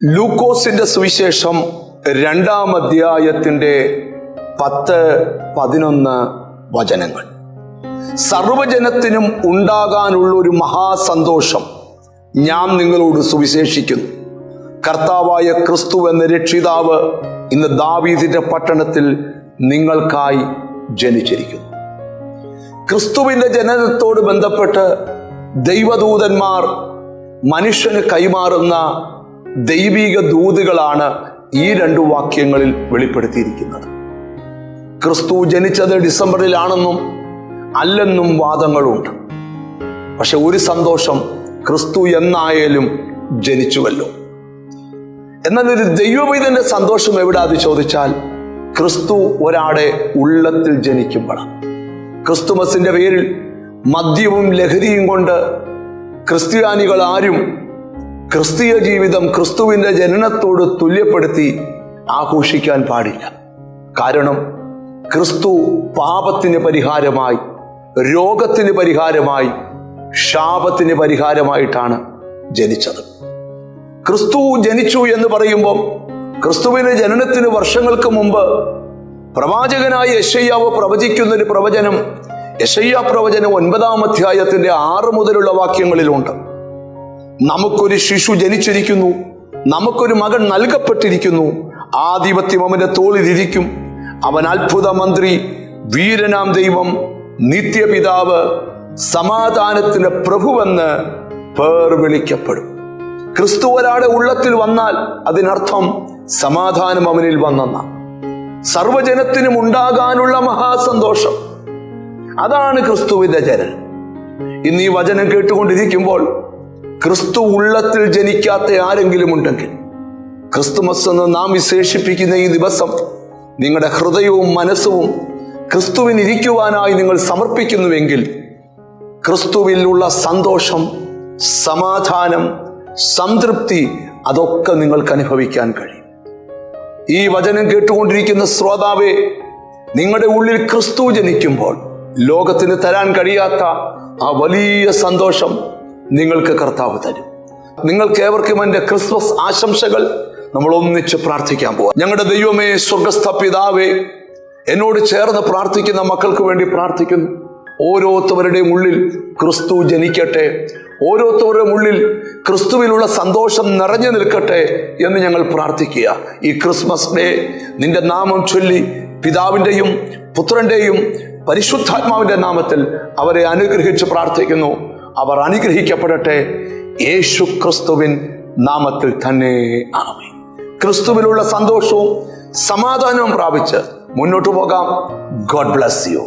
ലൂക്കോസിന്റെ സുവിശേഷം 2-ാം അധ്യായത്തിന്റെ 10-11 വചനങ്ങൾ. സർവജനത്തിനും ഉണ്ടാകാനുള്ള ഒരു മഹാസന്തോഷം ഞാൻ നിങ്ങളോട് സുവിശേഷിക്കുന്നു. കർത്താവായ ക്രിസ്തു എന്ന രക്ഷിതാവ് ഇന്ന് ദാവീദിന്റെ പട്ടണത്തിൽ നിങ്ങൾക്കായി ജനിച്ചിരിക്കുന്നു. ക്രിസ്തുവിന്റെ ജനനത്തോട് ബന്ധപ്പെട്ട് ദൈവദൂതന്മാർ മനുഷ്യന് കൈമാറുന്ന ദൈവിക ദൂതുകളാണ് ഈ 2 വാക്യങ്ങളിൽ വെളിപ്പെടുത്തിയിരിക്കുന്നത്. ക്രിസ്തു ജനിച്ചത് ഡിസംബറിലാണെന്നും അല്ലെന്നും വാദങ്ങളുണ്ട്. പക്ഷെ ഒരു സന്തോഷം, ക്രിസ്തു എന്നായാലും ജനിച്ചുവല്ലോ. എന്നാൽ ഒരു ദൈവപൈതന്റെ സന്തോഷം എവിടാന്ന് ചോദിച്ചാൽ, ക്രിസ്തു ഒരാടെ ഉള്ളത്തിൽ ജനിക്കുമ്പോഴാണ്. ക്രിസ്തുമസിന്റെ പേരിൽ മദ്യവും ലഹരിയും കൊണ്ട് ക്രിസ്ത്യാനികൾ ആരും ക്രിസ്തീയ ജീവിതം ക്രിസ്തുവിന്റെ ജനനത്തോട് തുല്യപ്പെടുത്തി ആഘോഷിക്കാൻ പാടില്ല. കാരണം ക്രിസ്തു പാപത്തിന് പരിഹാരമായി, രോഗത്തിന് പരിഹാരമായി, ശാപത്തിന് പരിഹാരമായിട്ടാണ് ജനിച്ചത്. ക്രിസ്തു ജനിച്ചു എന്ന് പറയുമ്പോൾ ക്രിസ്തുവിന്റെ ജനനത്തിന് വർഷങ്ങൾക്ക് മുമ്പ് പ്രവാചകനായ യെശയ്യാവ് പ്രവചിക്കുന്ന ഒരു പ്രവചനം യെശയ്യാ പ്രവചനം 9-ാം അധ്യായത്തിന്റെ 6 മുതലുള്ള വാക്യങ്ങളിലുണ്ട്. നമുക്കൊരു ശിശു ജനിച്ചിരിക്കുന്നു, നമുക്കൊരു മകൻ നൽകപ്പെട്ടിരിക്കുന്നു, ആധിപത്യം അവന്റെ തോളിലിരിക്കും. അവൻ അത്ഭുത മന്ത്രി, വീരനാം ദൈവം, നിത്യപിതാവ്, സമാധാനത്തിന്റെ പ്രഭുവെന്ന് പേർ വിളിക്കപ്പെടും. ക്രിസ്തു ഒരാളുടെ ഉള്ളത്തിൽ വന്നാൽ അതിനർത്ഥം സമാധാനം അവനിൽ വന്നെന്ന, സർവജനത്തിനും ഉണ്ടാകാനുള്ള മഹാസന്തോഷം. അതാണ് ക്രിസ്തുവിന്റെ ജനനം. ഇന്ന് ഈ വചനം കേട്ടുകൊണ്ടിരിക്കുമ്പോൾ ക്രിസ്തു ഉള്ളത്തിൽ ജനിക്കാത്ത ആരെങ്കിലും ഉണ്ടെങ്കിൽ, ക്രിസ്തുമസ് എന്ന് നാം വിശേഷിപ്പിക്കുന്ന ഈ ദിവസം നിങ്ങളുടെ ഹൃദയവും മനസ്സും ക്രിസ്തുവിന് ഇരിക്കുവാനായി നിങ്ങൾ സമർപ്പിക്കുന്നുവെങ്കിൽ, ക്രിസ്തുവിലുള്ള സന്തോഷം, സമാധാനം, സംതൃപ്തി അതൊക്കെ നിങ്ങൾക്ക് അനുഭവിക്കാൻ കഴിയും. ഈ വചനം കേട്ടുകൊണ്ടിരിക്കുന്ന ശ്രോതാവേ, നിങ്ങളുടെ ഉള്ളിൽ ക്രിസ്തു ജനിക്കുമ്പോൾ ലോകത്തിന് തരാൻ കഴിയാത്ത ആ വലിയ സന്തോഷം നിങ്ങൾക്ക് കർത്താവ് തരും. നിങ്ങൾക്ക് ഏവർക്കും എൻ്റെ ക്രിസ്മസ് ആശംസകൾ. നമ്മൾ ഒന്നിച്ച് പ്രാർത്ഥിക്കാൻ പോവാം. ഞങ്ങളുടെ ദൈവമേ, സ്വർഗസ്ഥ പിതാവേ, എന്നോട് ചേർന്ന് പ്രാർത്ഥിക്കുന്ന മക്കൾക്ക് വേണ്ടി പ്രാർത്ഥിക്കുന്നു. ഓരോരുത്തരുടെയും ഉള്ളിൽ ക്രിസ്തു ജനിക്കട്ടെ, ഓരോരുത്തരുടെ ഉള്ളിൽ ക്രിസ്തുവിലുള്ള സന്തോഷം നിറഞ്ഞു നിൽക്കട്ടെ എന്ന് ഞങ്ങൾ പ്രാർത്ഥിക്കുക. ഈ ക്രിസ്മസ് ഡേ നിന്റെ നാമം ചൊല്ലി പിതാവിൻ്റെയും പുത്രൻ്റെയും പരിശുദ്ധാത്മാവിൻ്റെ നാമത്തിൽ അവരെ അനുഗ്രഹിച്ച് പ്രാർത്ഥിക്കുന്നു. അവർ അനുഗ്രഹിക്കപ്പെടട്ടെ, യേശു ക്രിസ്തുവിൻ നാമത്തിൽ തന്നെ. ആമേൻ. ക്രിസ്തുവിലുള്ള സന്തോഷവും സമാധാനവും പ്രാപിച്ച് മുന്നോട്ട് പോകാം. God bless you.